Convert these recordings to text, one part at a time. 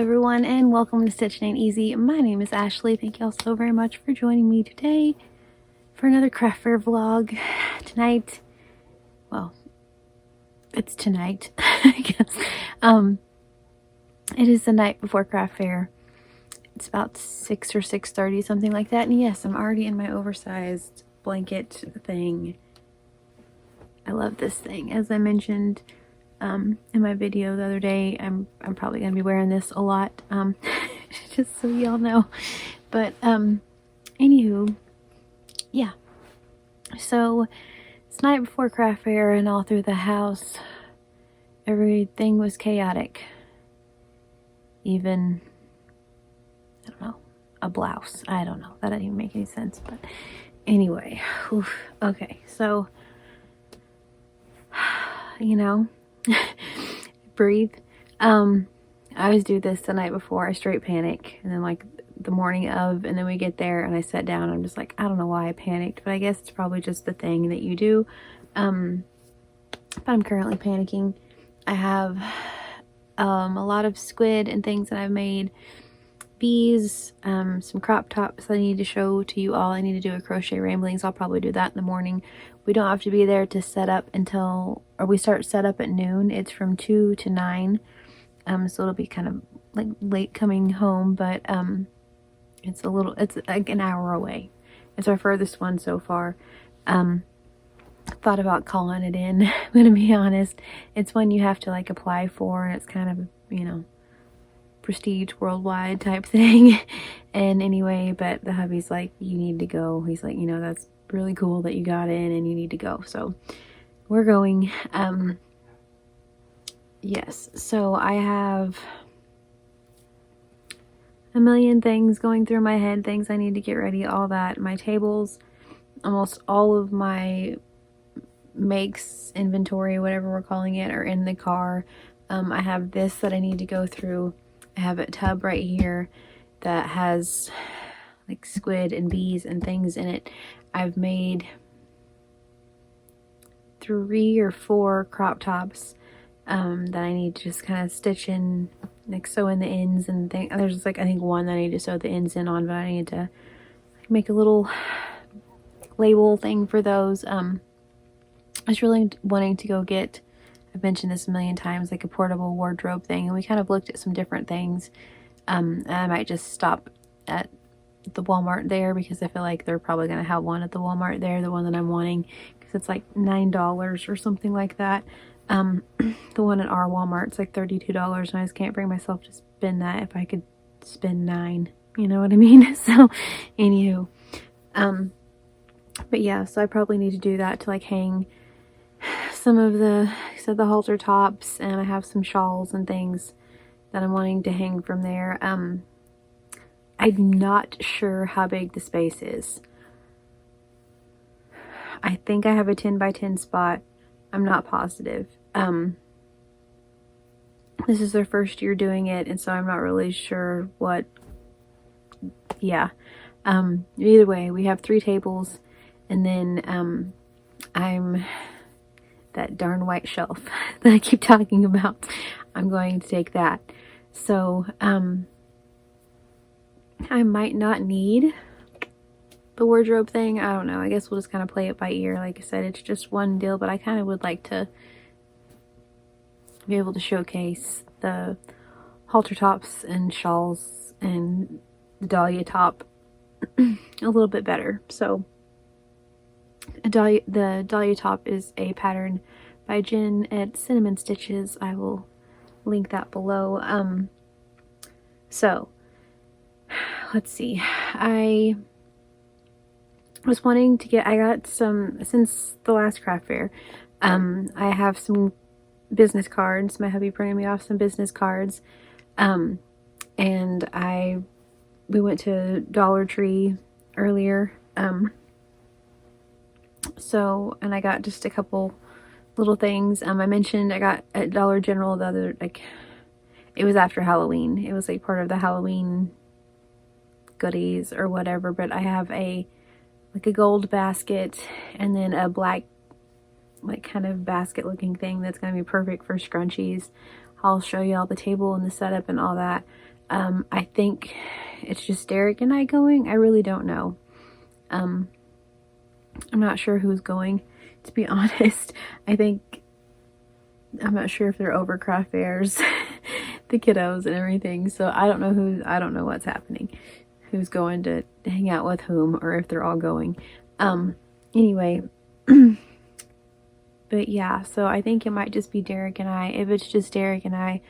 everyone, and welcome to Stitching Ain't Easy. My name is Ashley. Thank you all so very much for joining me today for another craft fair vlog. Tonight, well, it's tonight, I guess. It is the night before craft fair. It's about 6 or 6:30, something like that. And yes, I'm already in my oversized blanket thing. I love this thing. As I mentioned in my video the other day, I'm probably gonna be wearing this a lot, just so y'all know. But anywho, yeah, so it's night before craft fair, and all through the house everything was chaotic. Even, I don't know, a blouse. I don't know, that didn't even make any sense. But anyway, oof. Okay, so you know, breathe. I always do this the night before. I straight panic, and then like the morning of, and then we get there and I sat down and I'm just like, I don't know why I panicked, but I guess it's probably just the thing that you do. But I'm currently panicking. I have a lot of squid and things that I've made, bees, some crop tops I need to show to you all. I need to do a crochet ramblings. I'll probably do that in the morning. We don't have to be there to set up until, or we start set up at noon. It's from 2 to 9. So it'll be kind of like late coming home, but it's like an hour away. It's our furthest one so far. Thought about calling it in. I'm gonna be honest. It's one you have to like apply for, and it's kind of, you know, prestige worldwide type thing. And anyway, but the hubby's like, you need to go. He's like, you know, that's really cool that you got in and you need to go. So we're going. Yes, so I have a million things going through my head, things I need to get ready, all that. My tables, almost all of my makes, inventory, whatever we're calling it, are in the car. I have this that I need to go through. I have a tub right here that has like squid and bees and things in it. I've made 3 or 4 crop tops that I need to just kind of stitch in, like sew in the ends and things. There's like, I think one that I need to sew the ends in on, but I need to make a little label thing for those. I was really wanting to go get, I've mentioned this a million times, like a portable wardrobe thing, and we kind of looked at some different things. And I might just stop at the Walmart there, because I feel like they're probably going to have one at the Walmart there, the one that I'm wanting, because it's like $9 or something like that. The one at our Walmart's like $32, and I just can't bring myself to spend that if I could spend $9, you know what I mean? So anywho, but yeah, so I probably need to do that to like hang some of the halter tops, and I have some shawls and things that I'm wanting to hang from there. I'm not sure how big the space is. I think I have a 10 by 10 spot. I'm not positive. This is their first year doing it, and so I'm not really sure what, yeah. Either way, we have 3 tables, and then I'm that darn white shelf that I keep talking about. I'm going to take that. So I might not need the wardrobe thing. I don't know. I guess we'll just kind of play it by ear. Like I said, it's just one deal, but I kind of would like to be able to showcase the halter tops and shawls and the Dahlia top a little bit better. So the Dahlia top is a pattern by Jen at Cinnamon Stitches. I will link that below. So let's see. I was wanting to get, I got some, since the last craft fair, I have some business cards. My hubby printed me off some business cards, and we went to Dollar Tree earlier, so, and I got just a couple little things. I mentioned I got at Dollar General the other, like, it was after Halloween. It was like part of the Halloween goodies or whatever, but I have a gold basket, and then a black, like, kind of basket looking thing that's going to be perfect for scrunchies. I'll show you all the table and the setup and all that. I think it's just Derek and I going. I really don't know. I'm not sure who's going, to be honest. I'm not sure if they're over craft fairs, the kiddos and everything. So I don't know what's happening, who's going to hang out with whom, or if they're all going. Anyway, but yeah, so I think it might just be Derek and I. If it's just Derek and I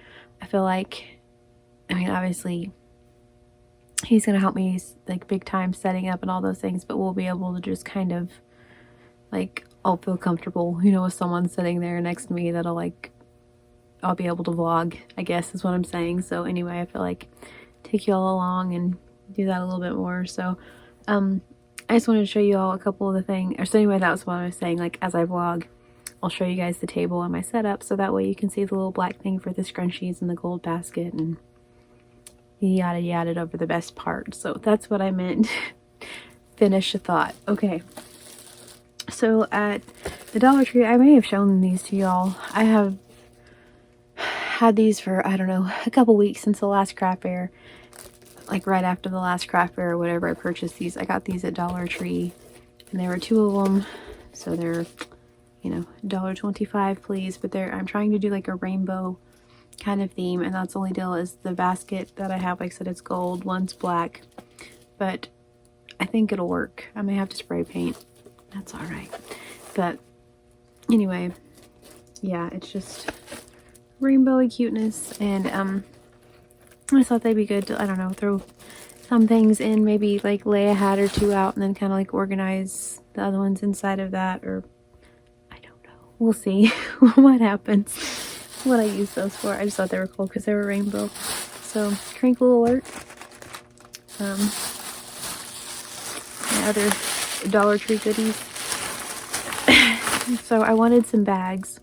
feel like, I mean, obviously he's going to help me like big time setting up and all those things, but we'll be able to just kind of like, I'll feel comfortable, you know, with someone sitting there next to me that'll like, I'll be able to vlog, I guess is what I'm saying. So anyway, I feel like take you all along and do that a little bit more. So I just wanted to show you all a couple of the things, or so anyway, that was what I was saying. Like as I vlog, I'll show you guys the table and my setup, so that way you can see the little black thing for the scrunchies and the gold basket and yada yada over the best part. So that's what I meant. Finish a thought. Okay. So at the Dollar Tree, I may have shown these to y'all. I have had these for, I don't know, a couple weeks since the last craft fair. Like right after the last craft fair or whatever, I purchased these. I got these at Dollar Tree, and there were 2 of them. So they're, you know, $1.25 please. But I'm trying to do like a rainbow kind of theme, and that's the only deal is the basket that I have, like I said, it's gold, one's black. But I think it'll work. I may have to spray paint. That's all right. But anyway, yeah, it's just rainbowy cuteness, and I just thought they'd be good to, I don't know, throw some things in, maybe like lay a hat or 2 out and then kind of like organize the other ones inside of that, or I don't know. We'll see what happens, what I use those for. I just thought they were cool because they were rainbow. So, crinkle alert. My other Dollar Tree goodies. So I wanted some bags,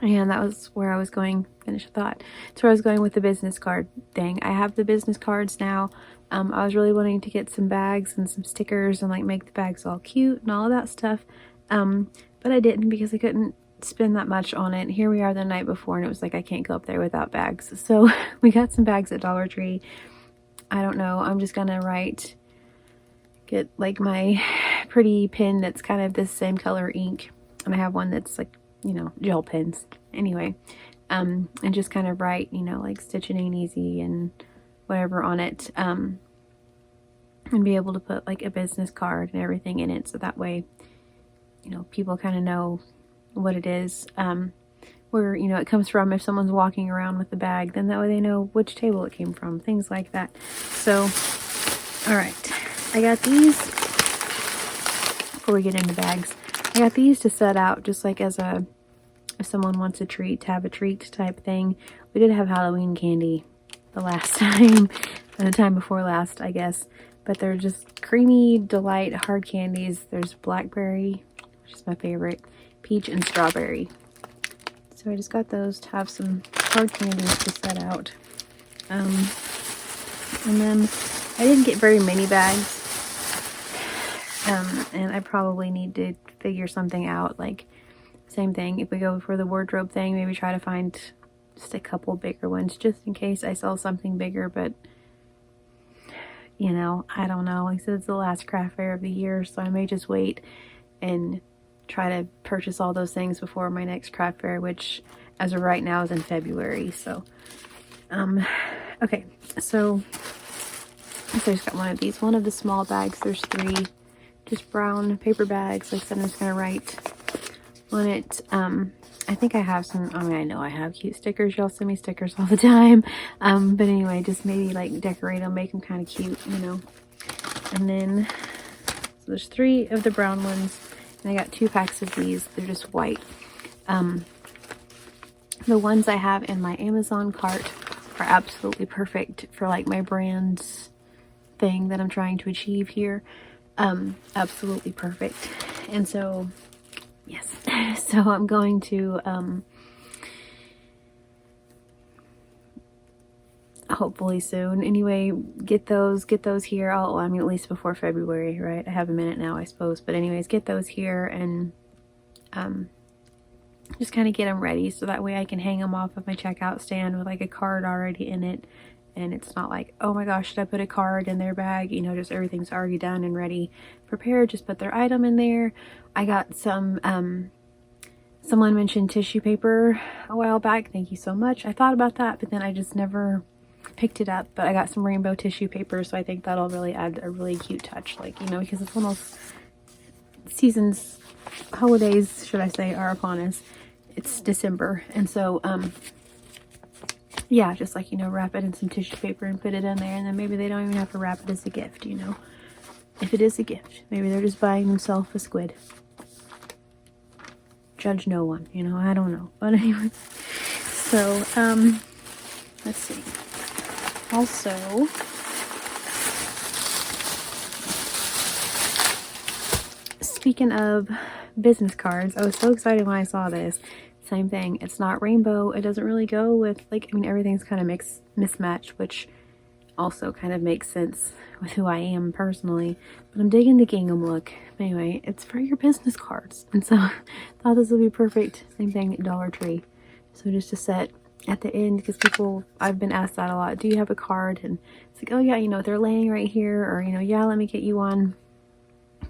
and that was where I was going. Finish a thought. That's where I was going with the business card thing. I have the business cards now. I was really wanting to get some bags and some stickers and like make the bags all cute and all of that stuff, but I didn't because I couldn't spend that much on it. Here we are the night before, and it was like I can't go up there without bags. So we got some bags at Dollar Tree. I don't know, I'm just gonna get like my pretty pen that's kind of this same color ink, and I have one that's like, you know, gel pens anyway, and just kind of write, you know, like Stitching Ain't Easy and whatever on it, and be able to put like a business card and everything in it, so that way, you know, people kind of know what it is, where, you know, it comes from. If someone's walking around with the bag, then that way they know which table it came from, things like that. So all right, I got these, before we get into bags, I got these to set out just like as a, if someone wants a treat, to have a treat type thing. We did have Halloween candy the last time, and the time before last, I guess, but they're just creamy delight hard candies. There's blackberry, which is my favorite, peach, and strawberry. So I just got those to have some hard candies to set out. And then I didn't get very many bags, and I probably need to figure something out. Like, same thing, if we go for the wardrobe thing, maybe try to find just a couple bigger ones, just in case I sell something bigger. But, you know, I don't know. Like I said, it's the last craft fair of the year, so I may just wait and try to purchase all those things before my next craft fair, which as of right now is in February. So okay, so I just got one of these, one of the small bags. There's 3 just brown paper bags. Like I said, I'm just gonna write on it. I think I have some, I mean, I know I have cute stickers. Y'all send me stickers all the time, but anyway, just maybe like decorate them, make them kind of cute, you know. And then so there's 3 of the brown ones, and I got 2 packs of these. They're just white. The ones I have in my Amazon cart are absolutely perfect for like my brand's thing that I'm trying to achieve here. Absolutely perfect. And so, yes, so I'm going to hopefully soon, anyway, get those here. I mean, at least before February, right? I have a minute now, I suppose, but anyways, get those here, and just kind of get them ready so that way I can hang them off of my checkout stand with like a card already in it. And it's not like, oh my gosh, should I put a card in their bag? You know, just everything's already done and ready, prepared. Just put their item in there. I got some, someone mentioned tissue paper a while back. Thank you so much. I thought about that, but then I just never picked it up. But I got some rainbow tissue paper, so I think that'll really add a really cute touch. Like, you know, because it's almost seasons, holidays, should I say, are upon us. It's December. And so, yeah, just like, you know, wrap it in some tissue paper and put it in there, and then maybe they don't even have to wrap it as a gift, you know. If it is a gift, maybe they're just buying themselves a squid. Judge no one, you know, I don't know. But anyway, so, let's see. Also, speaking of business cards, I was so excited when I saw this. Same thing. It's not rainbow. It doesn't really go with, like, I mean, everything's kind of mismatched, which also kind of makes sense with who I am personally. But I'm digging the gingham look. Anyway, it's for your business cards. And so I thought this would be perfect. Same thing at Dollar Tree. So just a set at the end, because people, I've been asked that a lot. Do you have a card? And it's like, oh yeah, you know, they're laying right here. Or, you know, yeah, let me get you one.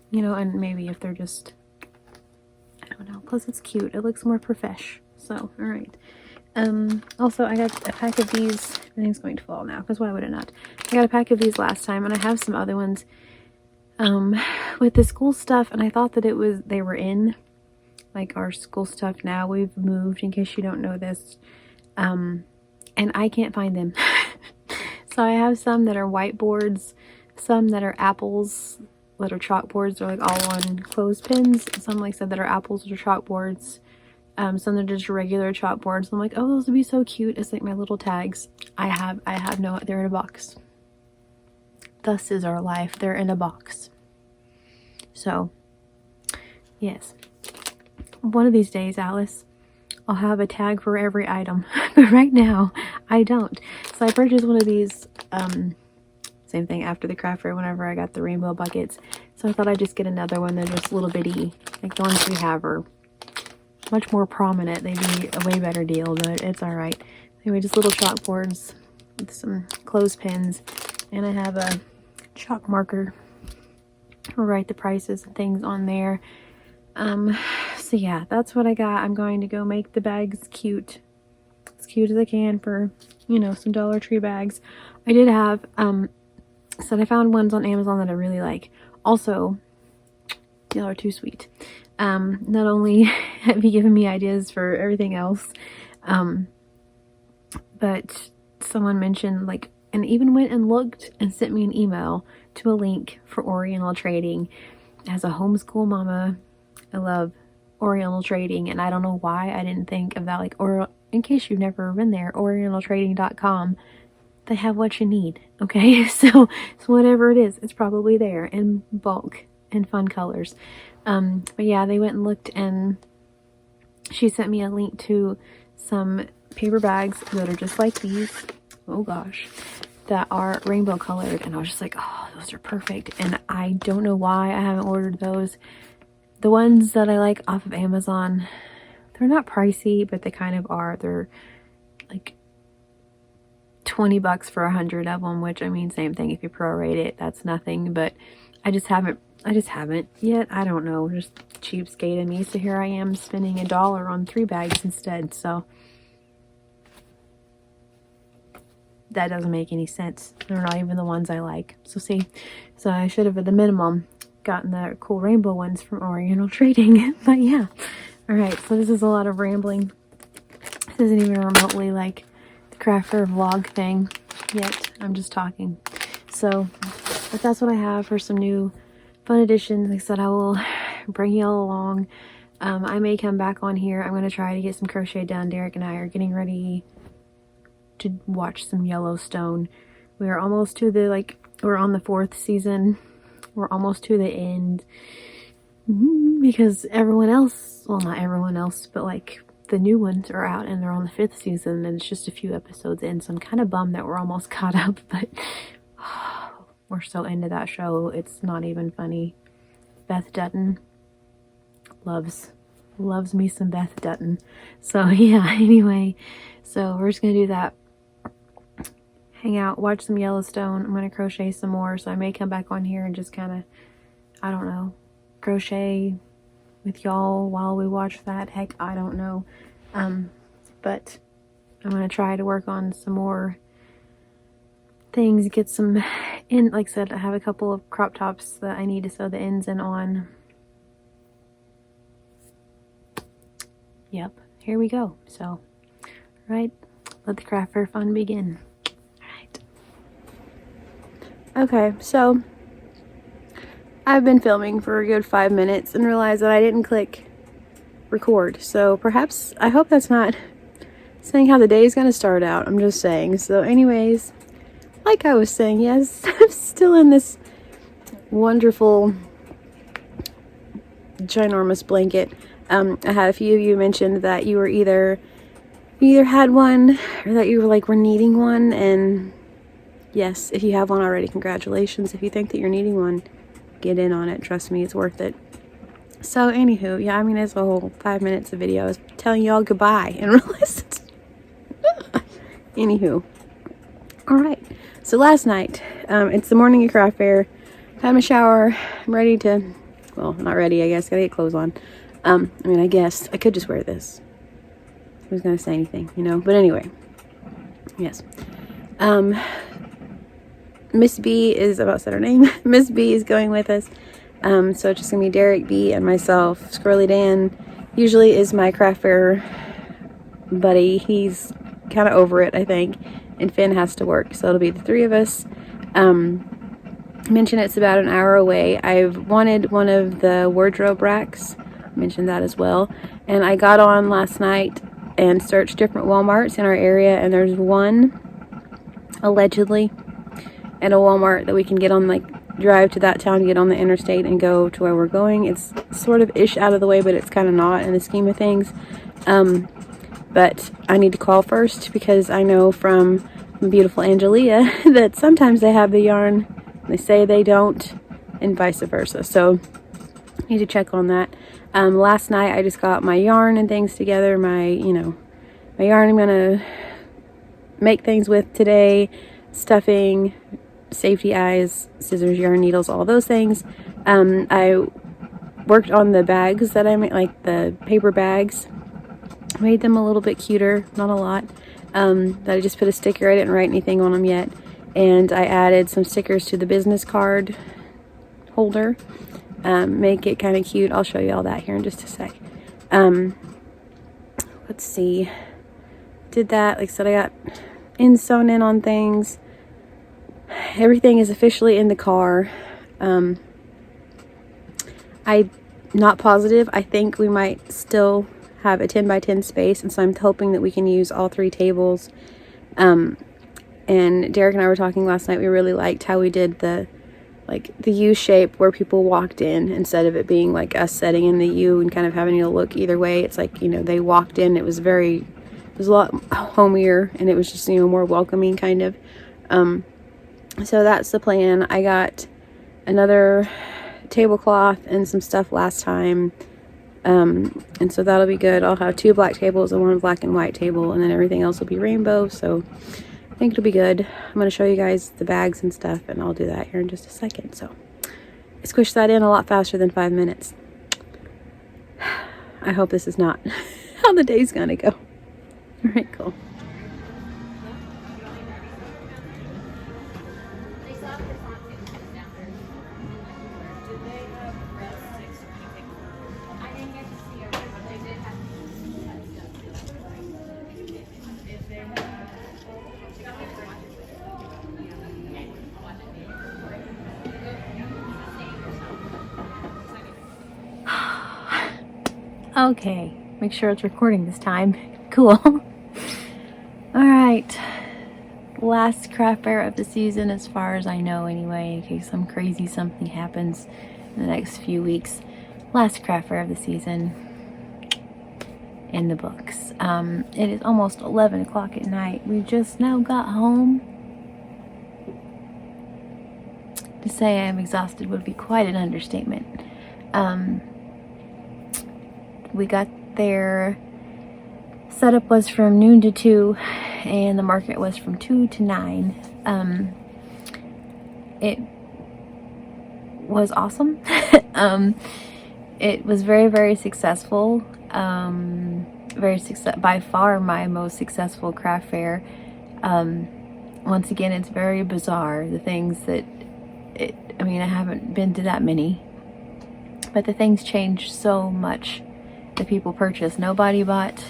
You know, and maybe if they're just, I don't know. Plus, it's cute. It looks more profesh. So, all right. Also, I got a pack of these. Everything's going to fall now, because why would it not? I got a pack of these last time, and I have some other ones with the school stuff, and I thought that they were in, like, our school stuff now. We've moved, in case you don't know this, and I can't find them. So I have some that are whiteboards, some that are apples, that are chalkboards, they're like all-on clothespins. Some, like I said, that are apples or chalkboards. Some that are just regular chalkboards. I'm like, oh, those would be so cute. It's like my little tags. I have no, they're in a box. Thus is our life. They're in a box. So, yes. One of these days, Alice, I'll have a tag for every item. But right now, I don't. So I purchased one of these, same thing after the craft fair whenever I got the rainbow buckets. So I thought I'd just get another one. They're just little bitty, like the ones we have are much more prominent. They'd be a way better deal, but it's alright. Anyway, just little chalkboards with some clothespins, and I have a chalk marker. I'll write the prices and things on there. So yeah, that's what I got. I'm going to go make the bags cute. As cute as I can for, you know, some Dollar Tree bags. I did have, so I found ones on Amazon that I really like. Also, y'all are too sweet. Not only have you given me ideas for everything else, but someone mentioned, like, and even went and looked and sent me an email to a link for Oriental trading. As a homeschool mama, I love Oriental trading, and I don't know why I didn't think of that. Like, or in case you've never been there, orientaltrading.com, they have what you need. Okay, so whatever it is, it's probably there in bulk and fun colors. But yeah, they went and looked, and she sent me a link to some paper bags that are just like these. Oh gosh, that are rainbow colored, and I was just like, oh, those are perfect. And I don't know why I haven't ordered those. The ones that I like off of Amazon, they're not pricey, but they kind of are. They're like $20 for 100 of them, which, I mean, same thing. If you prorate it, that's nothing. But I just haven't yet. I don't know, just cheapskate of me. So here I am spending $1 on 3 bags instead. So that doesn't make any sense. They're not even the ones I like. So see, so I should have at the minimum gotten the cool rainbow ones from Oriental Trading. But yeah, all right, so this is a lot of rambling. This isn't even remotely like the craft fair vlog thing yet. I'm just talking. So, but that's what I have for some new fun additions. Like I said, I will bring you all along. I may come back on here. I'm going to try to get some crochet done. Derek and I are getting ready to watch some Yellowstone. We are almost to the, like, we're on the 4th season. We're almost to the end. Because everyone else, well, not everyone else, but like the new ones are out and they're on the 5th season, and it's just a few episodes in. So I'm kind of bummed that we're almost caught up, but we're so into that show. It's not even funny. Beth Dutton loves loves me some Beth Dutton. So yeah, anyway, so we're just gonna do that. Hang out, watch some Yellowstone. I'm gonna crochet some more, so I may come back on here and just kind of, I don't know, crochet with y'all while we watch that. Heck, I don't know. But I'm gonna try to work on some more things, get some in. Like I said, I have a couple of crop tops that I need to sew the ends in on. Yep, here we go. So, right, let the craft fair fun begin. Okay, so I've been filming for a good 5 minutes and realized that I didn't click record. So perhaps, I hope that's not saying how the day is going to start out. I'm just saying. So anyways, like I was saying, yes, I'm still in this wonderful, ginormous blanket. I had a few of you mentioned that you either had one or that you were needing one, and yes, if you have one already, congratulations. If you think that you're needing one, get in on it. Trust me, it's worth it. So, anywho, yeah, I mean, it's a whole 5 minutes of video. I was telling y'all goodbye and realized. Anywho. Alright, so last night, it's the morning of craft fair. Had my shower. I'm ready to, well, not ready, I guess. Gotta get clothes on. I mean, I guess I could just wear this. Who's gonna say anything, you know? But anyway. Yes. Miss B is, about to say her name. Miss B is going with us. So it's just gonna be Derek B and myself. Squirrely Dan usually is my craft fair buddy. He's kind of over it, I think, and Finn has to work, so it'll be the three of us. Mentioned it's about an hour away. I've wanted one of the wardrobe racks. Mentioned that as well. And I got on last night and searched different Walmarts in our area, and there's one allegedly at a Walmart that we can get on, drive to that town, get on the interstate and go to where we're going. It's sort of ish out of the way, but it's kind of not in the scheme of things. But I need to call first because I know from beautiful Angelia that sometimes they have the yarn, they say they don't, and vice versa. So I need to check on that. Last night I just got my yarn and things together. My yarn I'm gonna make things with today. Stuffing, safety eyes, scissors, yarn, needles, all those things. I worked on the bags that I made, like the paper bags. Made them a little bit cuter, not a lot. That I just put a sticker. I didn't write anything on them yet. And I added some stickers to the business card holder. Make it kind of cute. I'll show you all that here in just a sec. Let's see. Did that. Like I said, I got sewn in on things. Everything is officially in the car. I'm not positive. I think we might still have a 10 by 10 space, and so I'm hoping that we can use all three tables. And Derek and I were talking last night. We really liked how we did the U shape where people walked in, instead of it being like us setting in the U and kind of having to look either way. It's like, they walked in. It was a lot homier, and it was just, more welcoming kind of. So that's the plan. I got another tablecloth and some stuff last time. And so that'll be good. I'll have 2 black tables and 1 black and white table, and then everything else will be rainbow. So I think it'll be good. I'm going to show you guys the bags and stuff, and I'll do that here in just a second. So I squished that in a lot faster than 5 minutes. I hope this is not how the day's going to go. All right, cool. Okay, make sure it's recording this time. Cool. Alright, last craft fair of the season as far as I know anyway, in case some crazy something happens in the next few weeks. Last craft fair of the season in the books. It is almost 11 o'clock at night. We just now got home. To say I am exhausted would be quite an understatement. We got there, setup was from noon to 2, and the market was from 2 to 9. It was awesome. It was very, very successful. By far my most successful craft fair. Once again, it's very bizarre, the things that I mean, I haven't been to that many, but the things changed so much that people purchased. Nobody bought,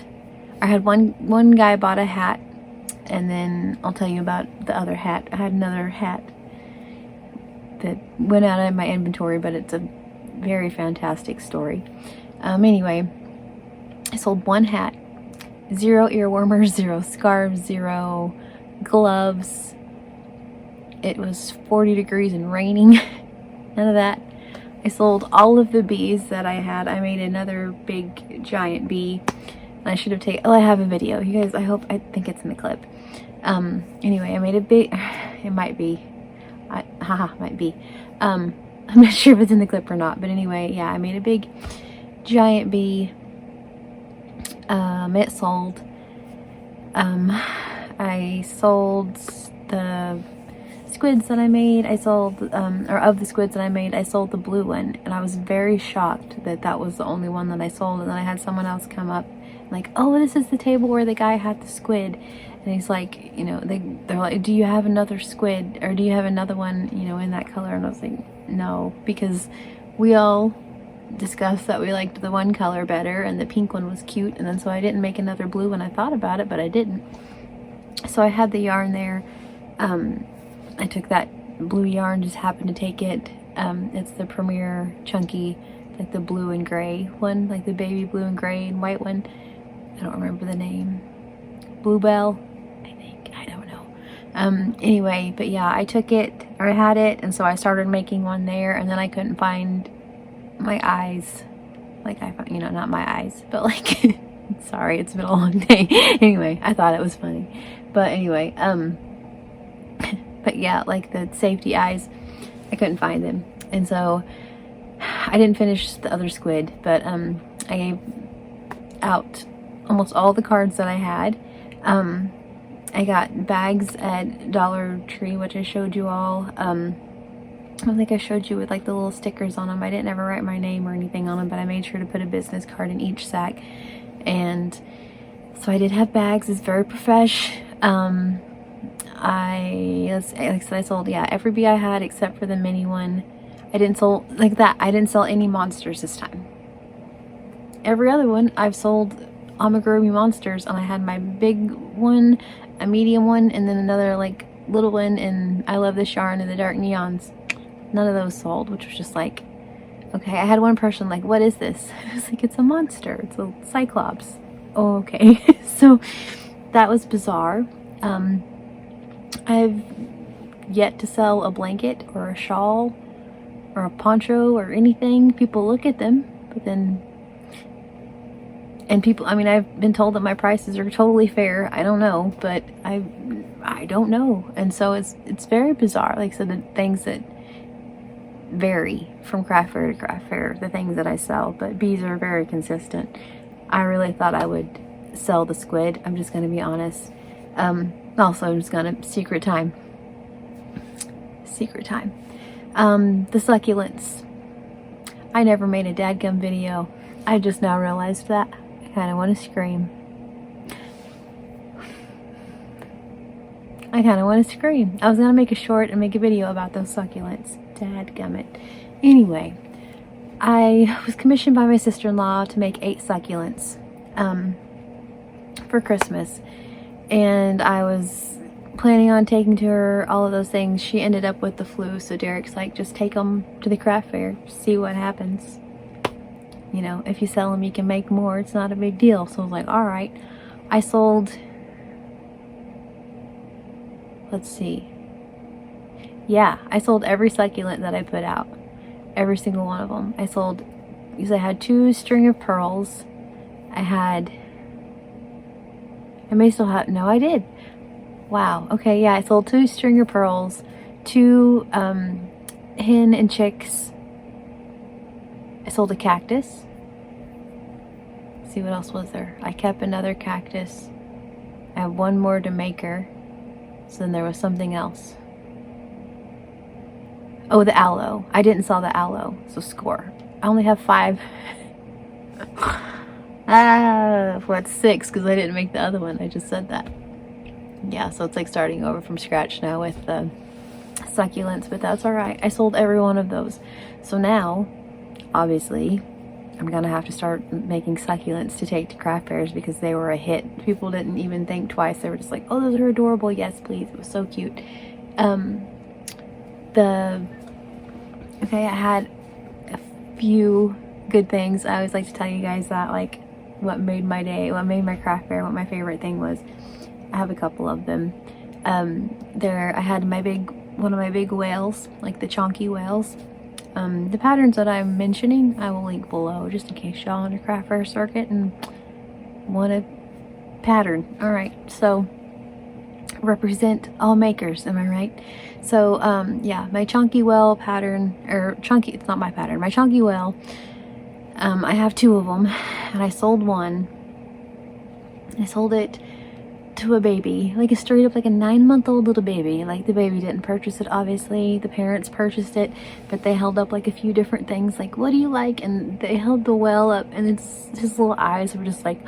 I had one guy bought a hat, and then I'll tell you about the other hat. I had another hat that went out of my inventory, but it's a very fantastic story. Anyway, I sold one hat, 0 ear warmers, 0 scarves, 0 gloves. It was 40 degrees and raining. None of that. I sold all of the bees that I had. I made another big giant bee. And I should have taken, oh, I have a video. You guys, I think it's in the clip. Anyway, I made a big, it might be. Might be. I'm not sure if it's in the clip or not. But anyway, yeah, I made a big giant bee. It sold. I sold the squids that I made. I sold, or of the squids that I made, I sold the blue one, and I was very shocked that that was the only one that I sold. And then I had someone else come up, like, oh, this is the table where the guy had the squid, and he's like, you know, they're like, do you have another squid, or do you have another one, you know, in that color? And I was like, no, because we all discussed that we liked the one color better, and the pink one was cute, and then so I didn't make another blue one. I thought about it, but I didn't. So I had the yarn there. I took that blue yarn, just happened to take it. It's the Premier Chunky, like the blue and gray one, like the baby blue and gray and white one. I don't remember the name. Bluebell, I think. I don't know. Anyway, but yeah, I took it, or I had it, and so I started making one there, and then I couldn't find my eyes. Like, I found, you know, not my eyes, but like, sorry, it's been a long day. Anyway, I thought it was funny. But anyway, but yeah, like the safety eyes, I couldn't find them. And so I didn't finish the other squid, but I gave out almost all the cards that I had. I got bags at Dollar Tree, which I showed you all. I think I showed you with like the little stickers on them. I didn't ever write my name or anything on them, but I made sure to put a business card in each sack. And so I did have bags. It's very profesh. Like I said, I sold, yeah, every bee I had except for the mini one. I didn't sell, like that, I didn't sell any monsters this time. Every other one, I've sold amigurumi monsters, and I had my big one, a medium one, and then another like little one, and I love this yarn and the dark neons. None of those sold, which was just like, okay. I had one person like, what is this? I was like, it's a monster. It's a cyclops. Oh, okay. So that was bizarre. I've yet to sell a blanket or a shawl or a poncho or anything. People look at them, but then, and people, I mean, I've been told that my prices are totally fair. I don't know, but I don't know. And so it's very bizarre. Like I said, the things that vary from craft fair to craft fair, the things that I sell, but bees are very consistent. I really thought I would sell the squid. I'm just going to be honest. Also, I'm just gonna secret time. The succulents. I never made a dadgum video. I just now realized that. I kind of want to scream. I was gonna make a short and make a video about those succulents. Dadgummit. Anyway, I was commissioned by my sister-in-law to make 8 succulents for Christmas. And I was planning on taking to her all of those things. She ended up with the flu, so Derek's like, just take them to the craft fair, see what happens. You know, if you sell them, you can make more. It's not a big deal. So I was like, all right. I sold, let's see. Yeah, I sold every succulent that I put out. Every single one of them. I sold, because I had 2 string of pearls. I may still have, no, I did. Wow. Okay, yeah, I sold 2 stringer pearls, 2 hen and chicks. I sold a cactus. see, what else was there? I kept another cactus. I have one more to make her. So then there was something else. Oh, the aloe. I didn't sell the aloe, so score. I only have 5. What, 6, because I didn't make the other one. I just said that. Yeah, so it's like starting over from scratch now with the succulents, but that's alright. I sold every one of those. So now, obviously, I'm gonna have to start making succulents to take to craft fairs because they were a hit. People didn't even think twice. They were just like, oh, those are adorable. Yes, please. It was so cute. Okay, I had a few good things. I always like to tell you guys that, like, what made my day, what made my craft fair, what my favorite thing was. I have a couple of them. I had one of my big whales, like the chunky whales. The patterns that I'm mentioning, I will link below, just in case y'all on a craft fair circuit and want a pattern. Alright, so represent all makers, am I right? So, yeah, my chunky whale pattern, or chunky, it's not my pattern, my chunky whale, I have 2 of them, and I sold one. I sold it to a baby, like a straight up, like a 9-month-old little baby. Like, the baby didn't purchase it, obviously. The parents purchased it, but they held up like a few different things, like, what do you like? And they held the whale up, and his little eyes were just like,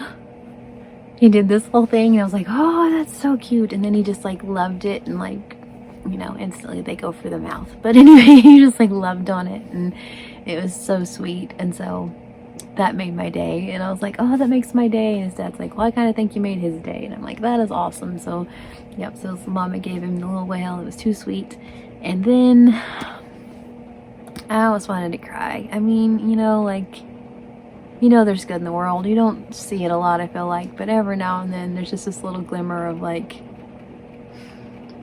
he did this whole thing, and I was like, oh, that's so cute. And then he just like loved it, and like, you know, instantly they go for the mouth. But anyway, he just like loved on it, and it was so sweet. And so that made my day, and I was like, oh, that makes my day. And his dad's like, well, I kind of think you made his day. And I'm like, that is awesome. So yep, so his mama gave him the little whale. It was too sweet. And then I almost wanted to cry. I mean, you know, like, you know, there's good in the world. You don't see it a lot, I feel like, but every now and then there's just this little glimmer of like,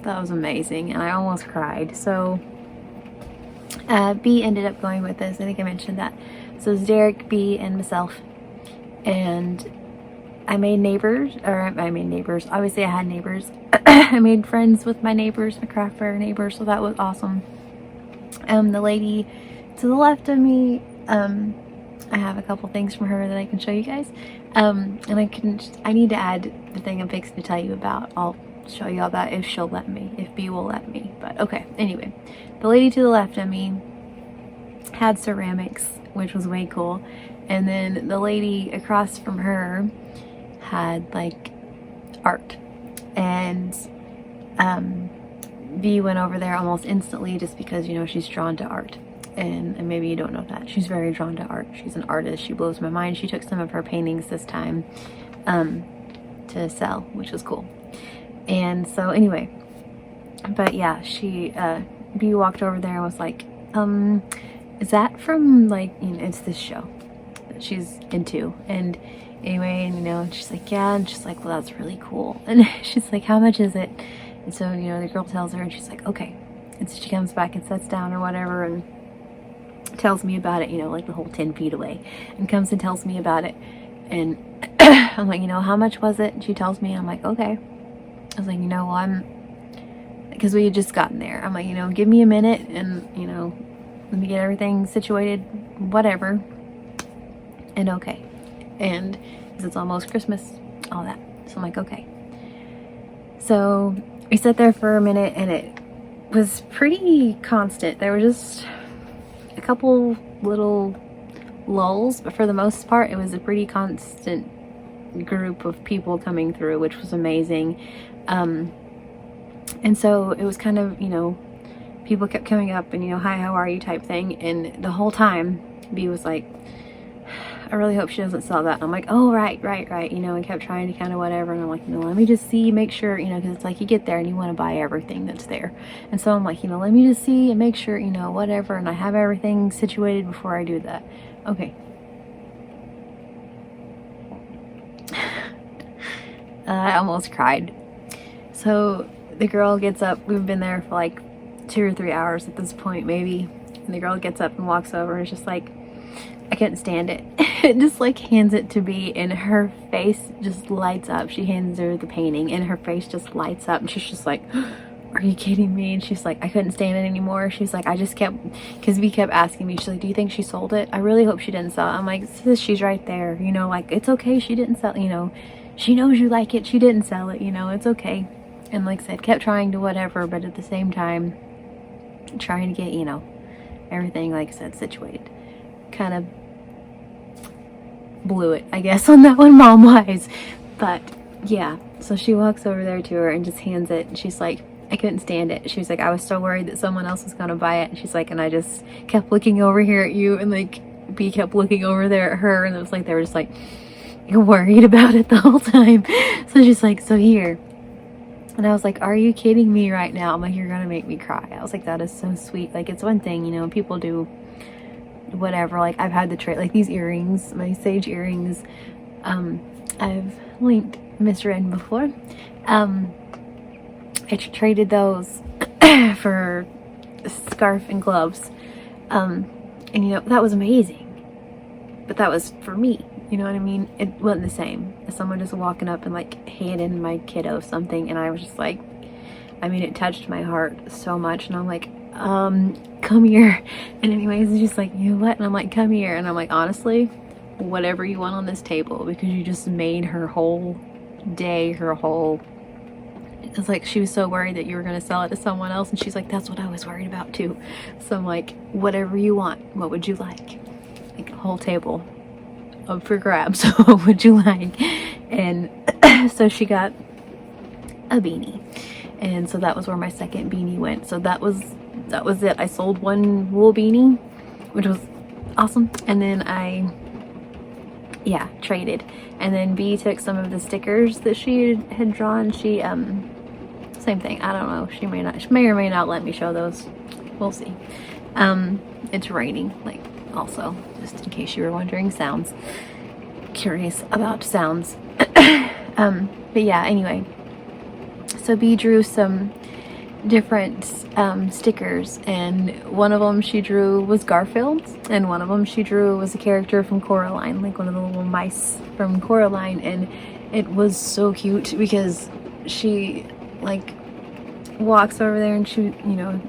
that was amazing, and I almost cried. So B ended up going with us. I think I mentioned that. So it was Derek, B, and myself, and I made neighbors. Obviously I had neighbors. I made friends with my neighbors, my craft fair neighbors, so that was awesome. The lady to the left of me, I have a couple things from her that I can show you guys, and I need to add the thing I'm fixing to tell you about. I'll show you all that if she'll let me, if B will let me. But okay, anyway, the lady to the left of me had ceramics, which was way cool, and then the lady across from her had like art, and B went over there almost instantly just because, you know, she's drawn to art. And maybe you don't know that. She's very drawn to art. She's an artist. She blows my mind. She took some of her paintings this time to sell, which was cool. And so anyway, but yeah, B walked over there and was like, is that from, like, you know, it's this show that she's into. And anyway, and, you know, she's like, yeah, and she's like, well, that's really cool. And she's like, how much is it? And so, you know, the girl tells her, and she's like, okay. And so she comes back and sits down or whatever, and tells me about it, you know, like the whole 10 feet away, and comes and tells me about it. And I'm like, you know, how much was it? And she tells me, and I'm like, okay. I was like, you know, well, because we had just gotten there. I'm like, you know, give me a minute, and, you know, let me get everything situated, whatever. And okay. And because it's almost Christmas, all that. So I'm like, okay. So we sat there for a minute, and it was pretty constant. There were just a couple little lulls, but for the most part it was a pretty constant group of people coming through, which was amazing. And so it was kind of, you know, people kept coming up and, you know, hi, how are you type thing, and the whole time B was like, I really hope she doesn't sell that. And I'm like, oh, right, you know, and kept trying to kind of whatever. And I'm like, you know, let me just see, make sure, you know, because it's like you get there and you want to buy everything that's there. And so I'm like, you know, let me just see and make sure, you know, whatever. And I have everything situated before I do that. Okay. I almost cried. So the girl gets up. We've been there for like 2 or 3 hours at this point, maybe. And the girl gets up and walks over and is just like, I couldn't stand it. It just like hands it to B, and her face just lights up. She hands her the painting and her face just lights up, and she's just like, are you kidding me? And she's like, I couldn't stand it anymore. She's like, I just kept, because V kept asking me, she's like, do you think she sold it? I really hope she didn't sell it. I'm like, sis, she's right there, you know, like, it's okay, she didn't sell it, you know, she knows you like it, she didn't sell it, you know, it's okay. And like I said, kept trying to whatever, but at the same time, trying to get, you know, everything, like I said, situated. Kind of blew it, I guess, on that one, mom-wise. But yeah, so she walks over there to her and just hands it, and she's like, I couldn't stand it. She was like, I was so worried that someone else was gonna buy it. And she's like, and I just kept looking over here at you, and like B kept looking over there at her, and it was like they were just like, you're worried about it the whole time. So she's like, so here. And I was like, are you kidding me right now? I'm like, you're gonna make me cry. I was like, that is so sweet. Like, it's one thing, you know, people do whatever. Like, I've had the trade, like these earrings, my sage earrings, I've linked misread before. I traded those for a scarf and gloves, and you know, that was amazing, but that was for me, you know what I mean? It wasn't the same as someone just walking up and like handing my kiddo something, and I was just like, I mean, it touched my heart so much, and I'm like, come here. And anyways, it's just like, you know what? And I'm like, come here. And I'm like, honestly, whatever you want on this table, because you just made her whole day, her whole, it's like she was so worried that you were going to sell it to someone else, and she's like, that's what I was worried about too. So I'm like, whatever you want, what would you like? Like, a whole table up for grabs. What would you like? And so she got a beanie, and so that was where my second beanie went. So that was it. I sold one wool beanie, which was awesome, and then I traded. And then B took some of the stickers that she had drawn. She same thing, I don't know, she may or may not let me show those, we'll see. It's raining, like, also, just in case you were wondering, sounds, curious about sounds. But yeah, anyway, so B drew some different stickers, and one of them she drew was Garfield, and one of them she drew was a character from Coraline, like one of the little mice from Coraline. And it was so cute because she like walks over there and she, you know,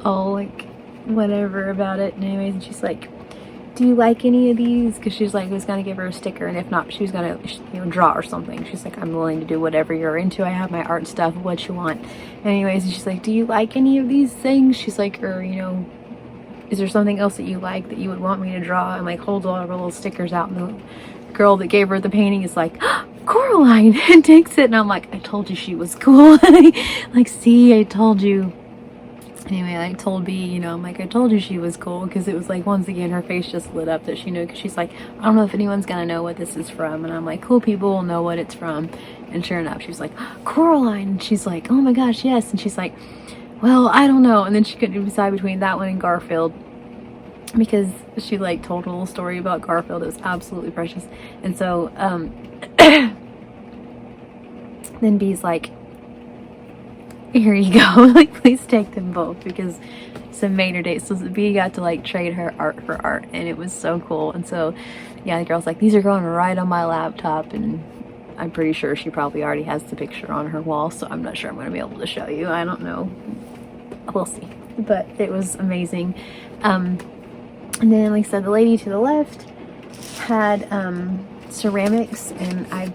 all like whatever about it, and anyways, and she's like, do you like any of these? Because she's like, was gonna give her a sticker, and if not, she was gonna, you know, draw or something. She's like, I'm willing to do whatever you're into, I have my art stuff, what you want. Anyways, and she's like, do you like any of these things? She's like, or, you know, is there something else that you like that you would want me to draw? And like holds all of her little stickers out, and the girl that gave her the painting is like, oh, Coraline, and takes it. And I'm like, I told you she was cool. Like, see, I told you. Anyway, I told B, you know, I'm like, I told you she was cool, because it was like, once again, her face just lit up that she knew, because she's like, I don't know if anyone's gonna know what this is from. And I'm like, cool people will know what it's from. And sure enough, she was like, Coraline. And she's like, oh my gosh, yes. And she's like, well, I don't know. And then she couldn't decide between that one and Garfield, because she like told a little story about Garfield. It was absolutely precious. And so then B's like, here you go, like, please take them both, because it's a major date. So B got to like trade her art for art, and it was so cool. And so yeah, the girl's like, these are going right on my laptop, and I'm pretty sure she probably already has the picture on her wall, so I'm not sure I'm going to be able to show you, I don't know, we'll see. But it was amazing. And then, like I said, the lady to the left had ceramics, and I,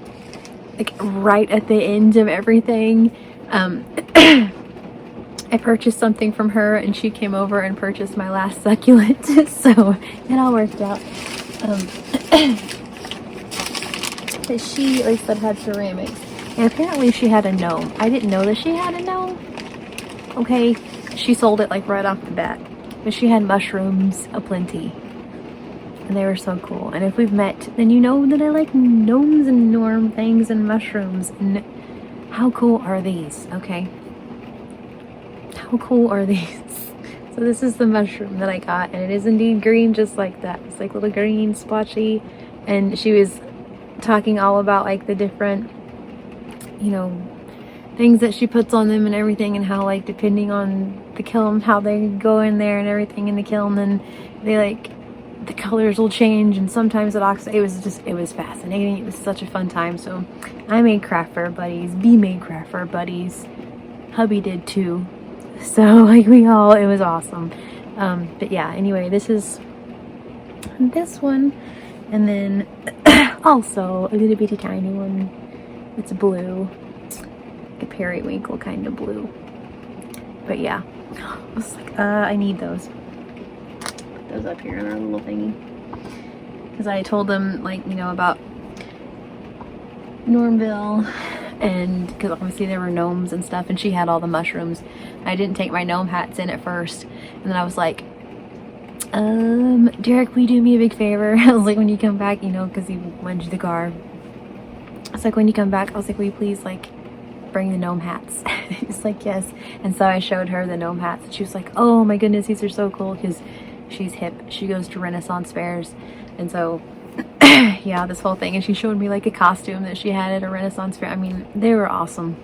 like, right at the end of everything, I purchased something from her, and she came over and purchased my last succulent. So it all worked out. But she, like I said, had ceramics, and apparently she had a gnome. I didn't know that she had a gnome. Okay, she sold it like right off the bat. But she had mushrooms aplenty, and they were so cool. And if we've met, then you know that I like gnomes and norm things and mushrooms. And how cool are these? Okay, how cool are these? So this is the mushroom that I got, and it is indeed green, just like that. It's like little green splotchy. And she was talking all about like the different, you know, things that she puts on them and everything, and how like depending on the kiln, how they go in there and everything in the kiln, and they like, the colors will change, and sometimes it oxides. It was fascinating. It was such a fun time. So I made craft fair buddies, B made craft fair buddies. hubby did too. So like it was awesome. But yeah, anyway, this is this one, and then also a little bitty tiny one. It's blue, like a periwinkle kind of blue. But yeah, I was like, I need those. Put those up here in our little thingy, because I told them, like, you know, about Normville, and because obviously there were gnomes and stuff, and she had all the mushrooms. I didn't take my gnome hats in at first, and then I was like, Derek, will you do me a big favor? I was like, when you come back, you know, because he went to the car. I was like, when you come back, I was like, will you please, like, bring the gnome hats? He's like, yes. And so I showed her the gnome hats, and she was like, oh my goodness, these are so cool, because she's hip. She goes to Renaissance fairs, and so yeah, this whole thing. And she showed me like a costume that she had at a Renaissance fair. I mean, they were awesome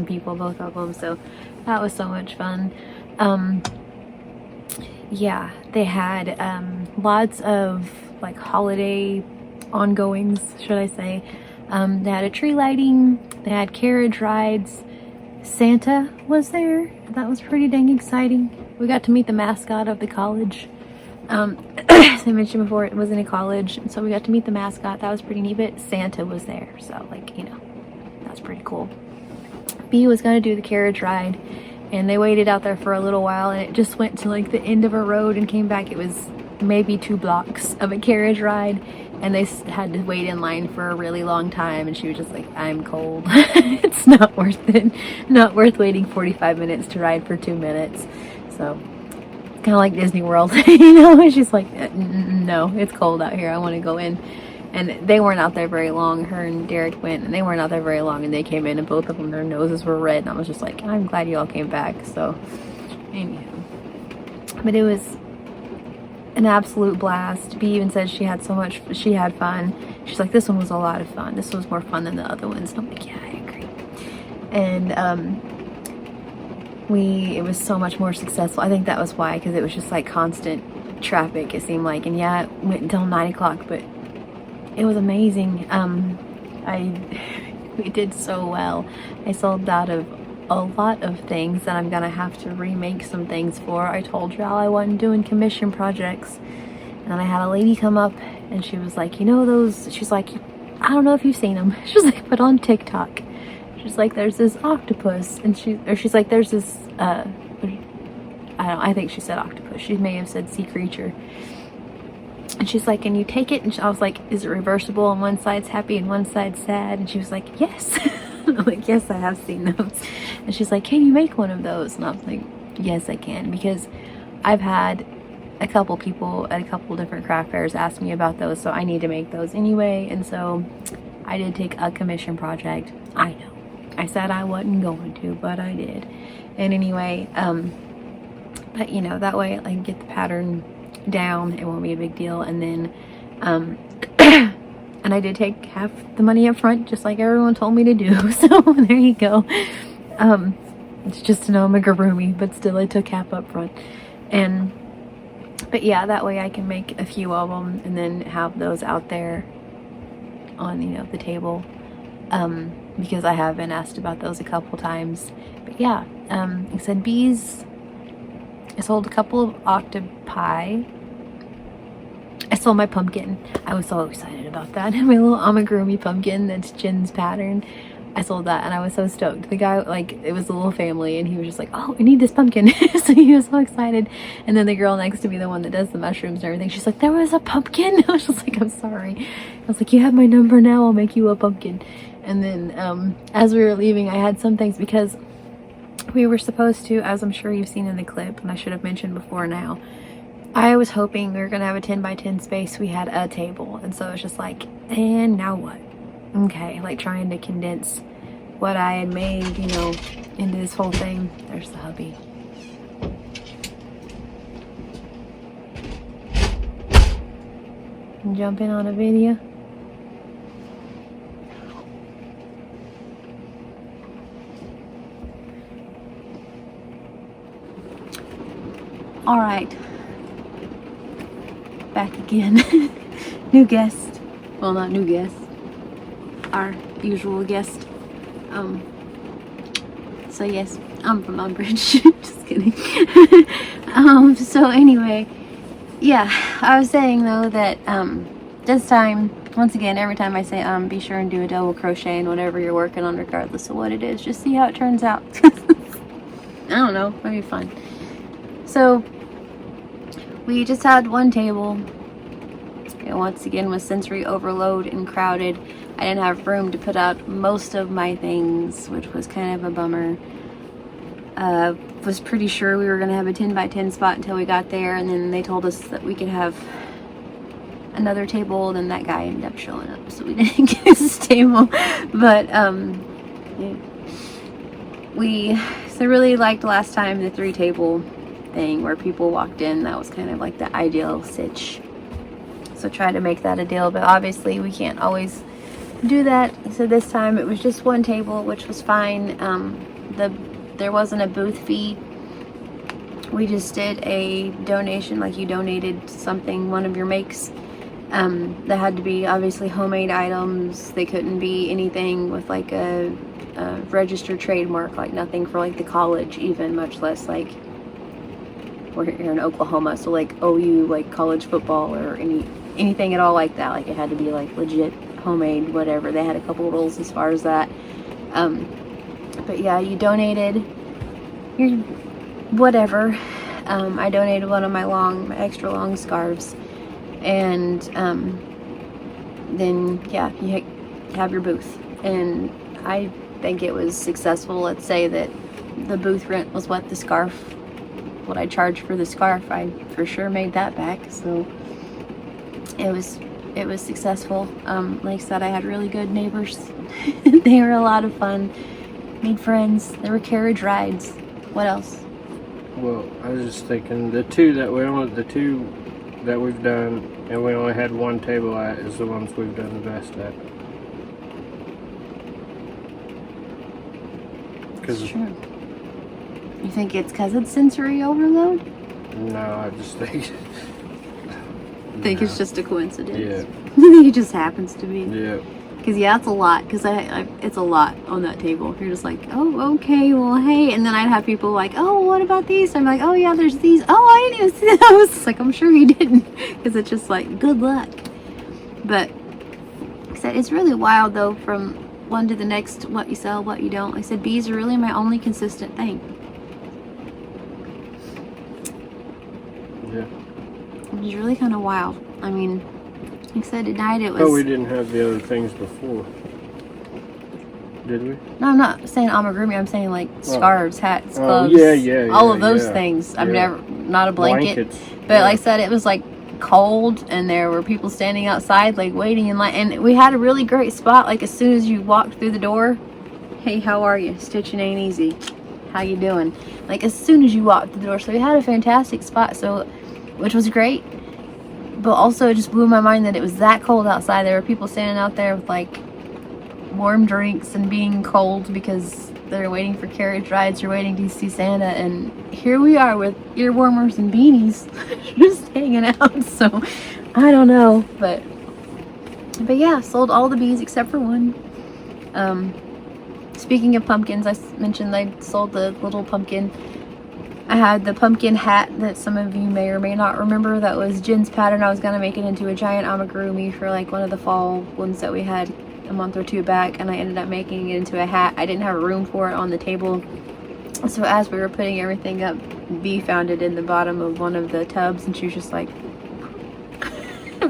people, both of them. So that was so much fun. Yeah, they had lots of like holiday ongoings, should I say. They had a tree lighting, they had carriage rides, Santa was there. That was pretty dang exciting. We got to meet the mascot of the college. As I mentioned before, it was in a college, so we got to meet the mascot. That was pretty neat, but Santa was there, so like, you know, that's pretty cool. B was going to do the carriage ride, and they waited out there for a little while, and it just went to like the end of a road and came back. It was maybe 2 blocks of a carriage ride, and they had to wait in line for a really long time, and she was just like, I'm cold. It's not worth it. Not worth waiting 45 minutes to ride for 2 minutes. So kind of like Disney World, you know. She's like, no, it's cold out here, I want to go in. And they weren't out there very long. Her and Derek went, and they weren't out there very long, and they came in, and both of them, their noses were red, and I was just like, I'm glad you all came back. So anywho, but it was an absolute blast. Bea even said she had fun. She's like, this one was a lot of fun, this was more fun than the other ones. And I'm like, yeah, I agree. And it was so much more successful. I think that was why, because it was just like constant traffic, it seemed like. And yeah, it went until 9 o'clock, but it was amazing. We did so well. I sold out of a lot of things that I'm gonna have to remake some things for. I told y'all I wasn't doing commission projects, and then I had a lady come up, and she was like, you know those, she's like, I don't know if you've seen them. She's like, but on TikTok, she's like, there's this octopus, and she's like, there's this, I think she said octopus. She may have said sea creature. And she's like, can you take it? And I was like, is it reversible? And one side's happy and one side's sad. And she was like, yes. I'm like, yes, I have seen those. And she's like, can you make one of those? And I was like, yes, I can. Because I've had a couple people at a couple different craft fairs ask me about those. So I need to make those anyway. And so I did take a commission project. I know. I said I wasn't going to, but I did. And anyway, but you know, that way I can get the pattern down. It won't be a big deal. And then and I did take half the money up front, just like everyone told me to do. So there you go. It's just an amigurumi, but still I took half up front. But yeah, that way I can make a few of them and then have those out there on, you know, the table, because I have been asked about those a couple times. But yeah, like I said, bees, I sold a couple of octopi. I sold my pumpkin. I was so excited about that. My little amigurumi pumpkin that's Jin's pattern. I sold that, and I was so stoked. The guy, like, it was a little family, and he was just like, oh, I need this pumpkin. So he was so excited. And then the girl next to me, the one that does the mushrooms and everything, she's like, there was a pumpkin? I was just like, I'm sorry. I was like, you have my number now, I'll make you a pumpkin. And then as we were leaving, I had some things, because we were supposed to, as I'm sure you've seen in the clip, and I should have mentioned before now, I was hoping we were going to have a 10 by 10 space. We had a table, and so it's just like, and now what? Okay, like trying to condense what I had made, you know, into this whole thing. There's the hubby. Jump in on a video. All right, back again. New guest. Well, not new guest. Our usual guest. So yes, I'm from Umbridge. Just kidding. So anyway, yeah, I was saying though that this time, once again, every time I say be sure and do a double crochet in whatever you're working on, regardless of what it is. Just see how it turns out. I don't know, it'll be fun. So we just had one table. It once again was sensory overload and crowded. I didn't have room to put out most of my things, which was kind of a bummer. Was pretty sure we were going to have a 10 by 10 spot until we got there, and then they told us that we could have another table. Then that guy ended up showing up, so we didn't get his table. But yeah. We really liked last time the 3 table thing where people walked in. That was kind of like the ideal sitch. So try to make that a deal, but obviously we can't always do that. So this time it was just one table, which was fine. There wasn't a booth fee. We just did a donation, like you donated something, one of your makes. That had to be obviously homemade items. They couldn't be anything with like a registered trademark, like nothing for like the college even, much less like we're here in Oklahoma, so like OU, like college football or anything at all like that. Like it had to be like legit homemade, whatever. They had a couple rules as far as that. But yeah, you donated your whatever. I donated one of my extra long scarves, and then yeah, you have your booth, and I think it was successful. Let's say that the booth rent was what I charged for the scarf. I for sure made that back, so it was successful. Like I said, I had really good neighbors. They were a lot of fun. Made friends. There were carriage rides. What else? Well, I was just thinking the two that we've done, and we only had one table at, is the ones we've done the best at. It's true. You think it's because it's sensory overload? No, I just think... It's just a coincidence. Yeah. It just happens to be. Yeah. Because yeah, it's a lot. Because it's a lot on that table. You're just like, oh, okay, well, hey. And then I'd have people like, oh, what about these? I'm like, oh yeah, there's these. Oh, I didn't even see those. It's like, I'm sure you didn't. Because it's just like, good luck. But like I said, it's really wild though, from one to the next, what you sell, what you don't. Like I said, bees are really my only consistent thing. Yeah. Which is really kind of wild. I mean, like I said, tonight it was... Oh, we didn't have the other things before. Did we? No, I'm not saying amigurumi. I'm saying like scarves, hats, gloves. All of those things. I've never... Not a blanket. Blankets. But like I said, it was like cold, and there were people standing outside like waiting in line. And we had a really great spot. Like as soon as you walked through the door, hey, how are you? Stitching ain't easy. How you doing? Like as soon as you walked through the door. So we had a fantastic spot. So... which was great, but also it just blew my mind that it was that cold outside. There were people standing out there with like warm drinks and being cold because they're waiting for carriage rides or waiting to see Santa, and here we are with ear warmers and beanies just hanging out. So I don't know, but yeah, sold all the bees except for one. Speaking of pumpkins, I mentioned I sold the little pumpkin. I had the pumpkin hat that some of you may or may not remember. That was Jen's pattern. I was going to make it into a giant amigurumi for like one of the fall ones that we had a month or two back, and I ended up making it into a hat. I didn't have room for it on the table, so as we were putting everything up, Bee found it in the bottom of one of the tubs, and she was just like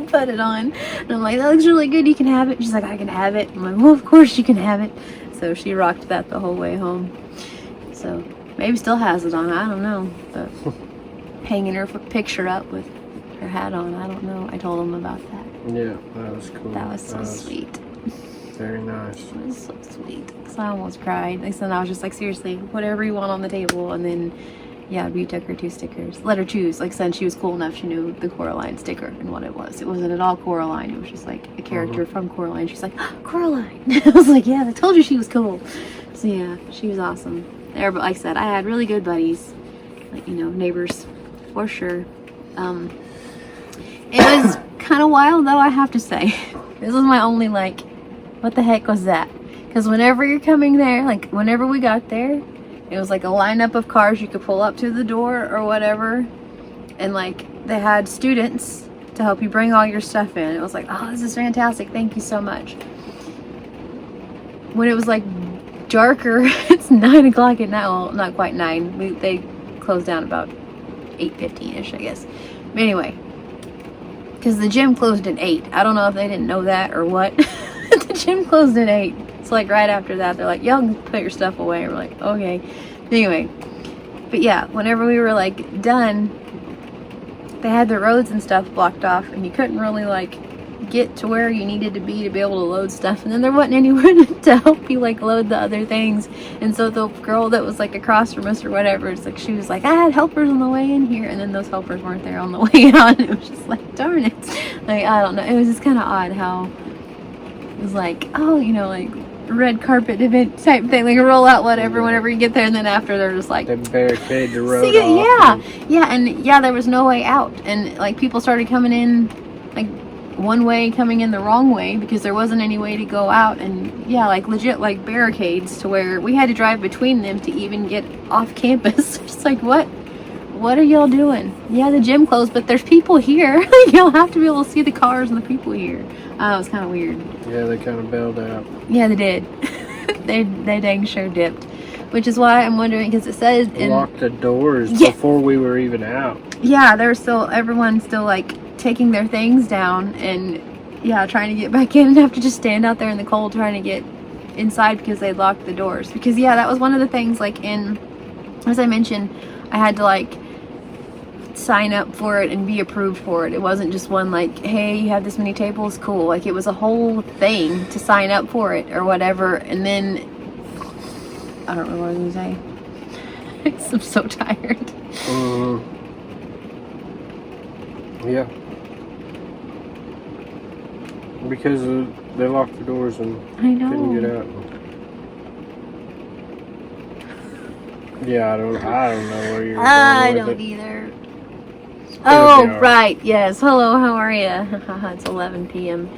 put it on, and I'm like, that looks really good, you can have it. She's like, I can have it. I'm like, well, of course you can have it. So she rocked that the whole way home. So maybe still has it on, I don't know, but hanging her picture up with her hat on, I don't know. I told him about that. Yeah, that was cool. That was so sweet. Very nice. It was so sweet. So I almost cried. Like, so I was just like, seriously, whatever you want on the table. And then, yeah, we took her 2 stickers. Let her choose. Like, since she was cool enough, she knew the Coraline sticker and what it was. It wasn't at all Coraline. It was just like a character from Coraline. She's like, oh, Coraline. I was like, yeah, I told you she was cool. So yeah, she was awesome. There, but like I said, I had really good buddies, like, you know, neighbors for sure. It was kind of wild though, I have to say. This was my only like, what the heck was that? Because whenever you're coming there, like whenever we got there, It was like a lineup of cars you could pull up to the door or whatever. And like they had students to help you bring all your stuff in. It was like, oh, this is fantastic. Thank you so much. When it was like darker, it's 9 o'clock at night. Well, not quite 9. They closed down about 8:15ish, I guess. But anyway, because the gym closed at 8. I don't know if they didn't know that or what. The gym closed at 8. It's like right after that, they're like, y'all can put your stuff away. We're like, okay. Anyway, but yeah, whenever we were like done, they had the roads and stuff blocked off, and you couldn't really like get to where you needed to be able to load stuff, and then there wasn't anyone to help you like load the other things. And so the girl that was like across from us or whatever, it's like she was like, I had helpers on the way in here, and then those helpers weren't there on the way out. It was just like, darn it. Like, I don't know, it was just kind of odd how it was like, oh, you know, like red carpet event type thing, like a rollout whatever, whenever you get there, and then after they're just like, they barricade the road off. Yeah, there was no way out, and like people started coming in like one way, coming in the wrong way because there wasn't any way to go out. And yeah, like legit like barricades to where we had to drive between them to even get off campus. It's like, what are y'all doing? Yeah, the gym closed, but there's people here. You'll have to be able to see the cars and the people here. It was kind of weird. Yeah, they kind of bailed out. Yeah, they did. they dang sure dipped, which is why I'm wondering, because it says locked the doors before we were even out. Yeah, everyone's still like taking their things down and yeah, trying to get back in, and have to just stand out there in the cold trying to get inside because they locked the doors. Because yeah, that was one of the things, like as I mentioned, I had to like sign up for it and be approved for it. It wasn't just one like, hey, you have this many tables, cool. Like it was a whole thing to sign up for it or whatever. And then I don't know what I was gonna say. I'm so tired. Yeah, because they locked the doors and couldn't get out. Yeah, I don't know where you're going. I don't either. Oh, right. Yes. Hello, how are you? It's 11 p.m.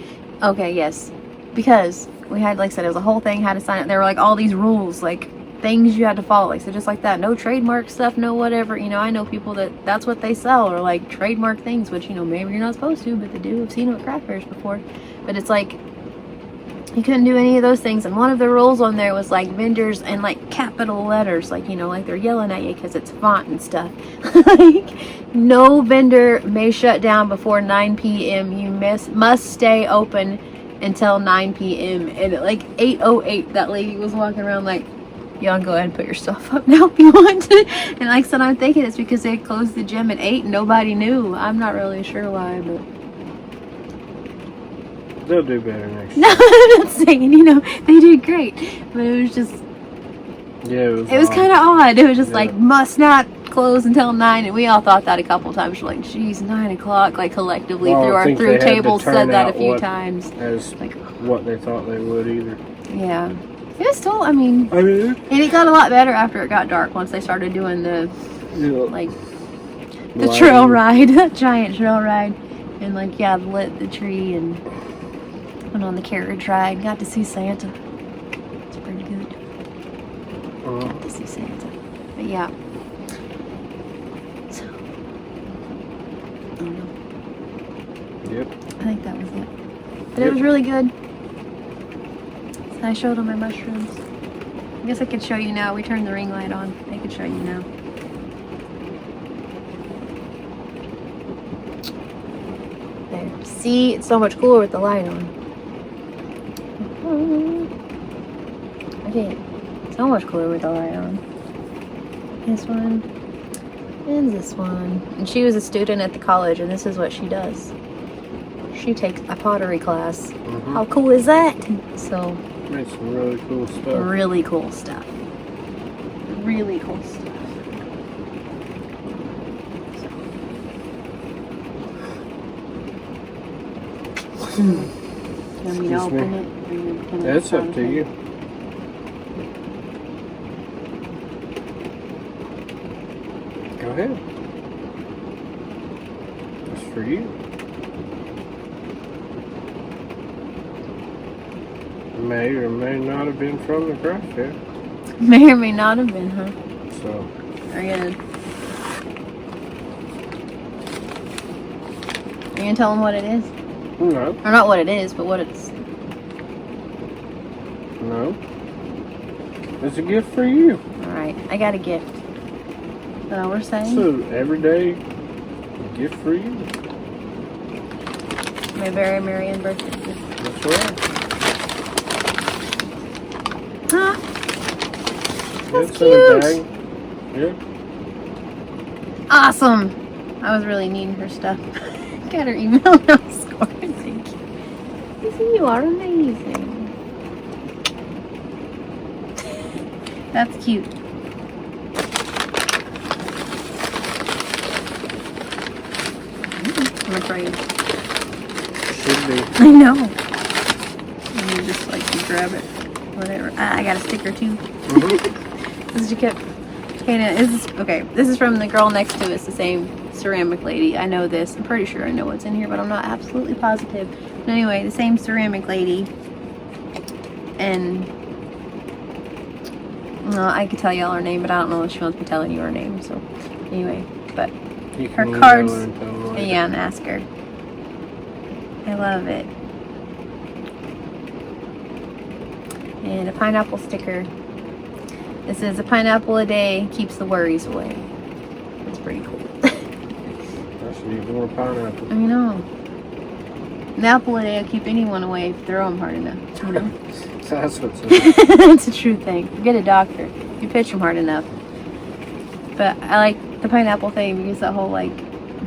Okay, yes. Because we had, like I said, it was a whole thing, how to sign up. There were like all these rules, like things you had to follow. Like, so just like that, no trademark stuff, no whatever. You know, I know people that's what they sell, or like trademark things, which, you know, maybe you're not supposed to, but they do. I've seen it with craft fairs before. But it's like, you couldn't do any of those things. And one of the rules on there was like vendors and like capital letters, like, you know, like they're yelling at you because it's font and stuff. Like, no vendor may shut down before 9 p.m. You must stay open until 9 p.m. And at like 8:08, that lady was walking around like, y'all go ahead and put your stuff up now if you want to. And like I said, I'm thinking it's because they closed the gym at 8 and nobody knew. I'm not really sure why, but they'll do better next year. No, I'm not saying, you know, they did great, but it was just, yeah, it was kind of odd. It was just like, must not close until 9, and we all thought that a couple times. We're like, geez, 9 o'clock, like collectively through our table said that a few times. As like what they thought they would either. Yeah. It was still, I mean, and it got a lot better after it got dark once they started doing the, like, the trail ride, that giant trail ride, and like, yeah, lit the tree and went on the carriage ride, got to see Santa. It's pretty good. Got to see Santa. But yeah. So, I don't know. Yep. I think that was it. But it was really good. So I showed them my mushrooms. I guess I could show you now. We turned the ring light on. I could show you now. There. See, it's so much cooler with the light on. Okay, so much cooler with the light on. This one and this one. And she was a student at the college, and this is what she does. She takes a pottery class. How cool is that? So, made some really cool stuff. Really cool stuff. Really cool stuff. Want me to open it? That's up to you. Go ahead. It's for you. May or may not have been from the craft fair. May or may not have been, huh? So. Are you gonna tell them what it is? No. Or not what it is, but what it's... No. It's a gift for you. Alright, I got a gift. Is that all we're saying? So, everyday gift for you. My very Marian birthday gift. That's right. Huh? That's It's in a cute. bag. Yeah. Awesome. I was really needing her stuff. Got her email and I was scoring. Thank you. Lizzie, you are amazing. That's cute. I'm afraid. Should be. I know. And you just like to grab it. Whatever. I got a sticker too. This is you kept. Okay, this is from the girl next to us, the same ceramic lady. I know this. I'm pretty sure I know what's in here, but I'm not absolutely positive. But anyway, the same ceramic lady. And I could tell y'all her name, but I don't know if she wants me telling you her name. So anyway, but You her can cards. email her and tell her later. Yeah, and ask her. I love it. And a pineapple sticker. This is a pineapple a day keeps the worries away. That's pretty cool. I should eat more pineapple. I know. An apple a day will keep anyone away if you throw them hard enough. You know? That's what's in It's a true thing. Get a doctor. If you pitch them hard enough. But I like the pineapple thing because that whole like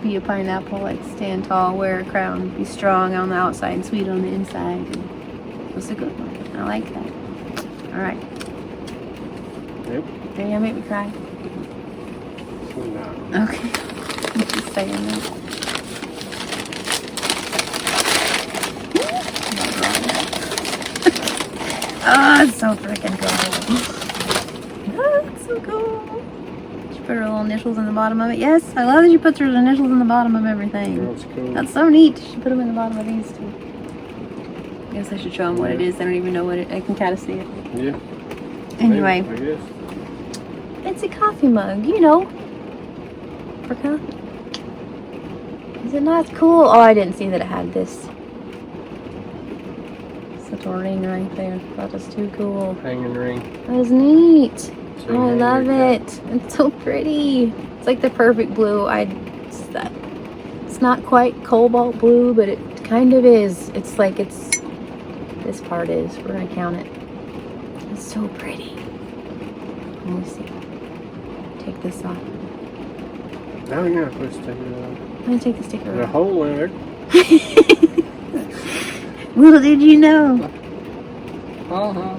be a pineapple, like stand tall, wear a crown, be strong on the outside and sweet on the inside. And it was a good one. I like that. All right. Yep. Are you gonna make me cry? No. Okay. I'm just saying that. Oh, it's so freaking cool. Oh, it's so cool. She put her little initials in the bottom of it. Yes, I love that she puts her initials in the bottom of everything. That's cool. That's so neat. She put them in the bottom of these too. I guess I should show them what it is. They don't even know what it is. I can kind of see it. Yeah. Anyway, I guess. it's a coffee mug, you know, for coffee. Is it not cool? Oh, I didn't see that it had this. Little ring right there. That is too cool. Hanging ring. That is neat. So you Oh, I hang love your it. It's so pretty. It's like the perfect blue. It's not quite cobalt blue, but it kind of is. It's like this part is. We're gonna count it. It's so pretty. Let me see. Take this off. Now you're not supposed to take it off. I'm gonna take the sticker There's a off. hole in there. Little did you know. Uh-huh.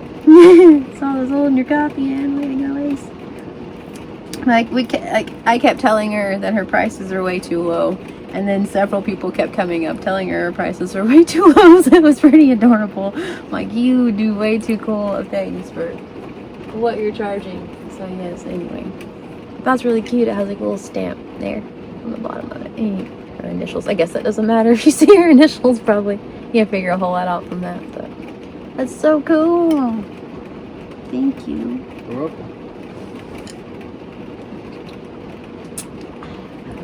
Saw this holding your coffee in. Way to go, Ace. I kept telling her that her prices are way too low, and then several people kept coming up telling her prices are way too low. So it was pretty adorable. Like, you do way too cool of things for what you're charging. So yes, anyway, that's really cute. It has like a little stamp there on the bottom of it. And her initials. I guess that doesn't matter if you see her initials. Probably you can't figure a whole lot out from that, but that's so cool. Thank you. You're welcome.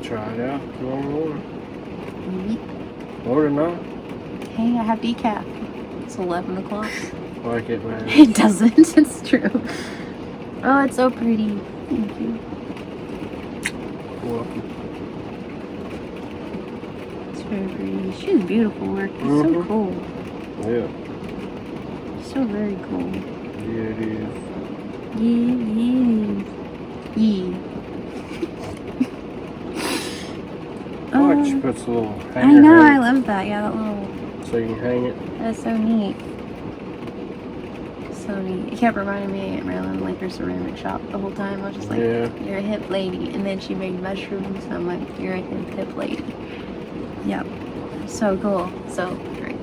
Try it out if you want more. Or not. Hey, I have decaf. It's 11 o'clock. Like it, man. It doesn't. It's true. Oh, it's so pretty. Thank you. You're welcome. It's very pretty. She's beautiful work. It's so Mhm. cool. Yeah. So very cool. Yeah, it is. Yeah, yeah. I like she puts a little I hanger know. on I it love that. Yeah, that little. so you can hang it. That's so neat. So neat. It kept reminding me of Aunt Marilyn, like her ceramic shop the whole time. I was just like, Yeah. you're a hip lady. And then she made mushrooms. And I'm like, you're a hip lady. Yep. So cool. So great.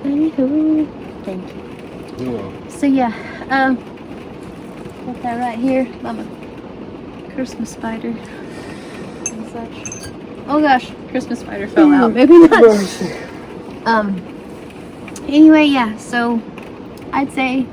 Anywho, thank you. You're welcome. So yeah, put that right here. I'm a Christmas spider and such. Oh gosh, Christmas spider fell out. Maybe not. Anyway, yeah. So I'd say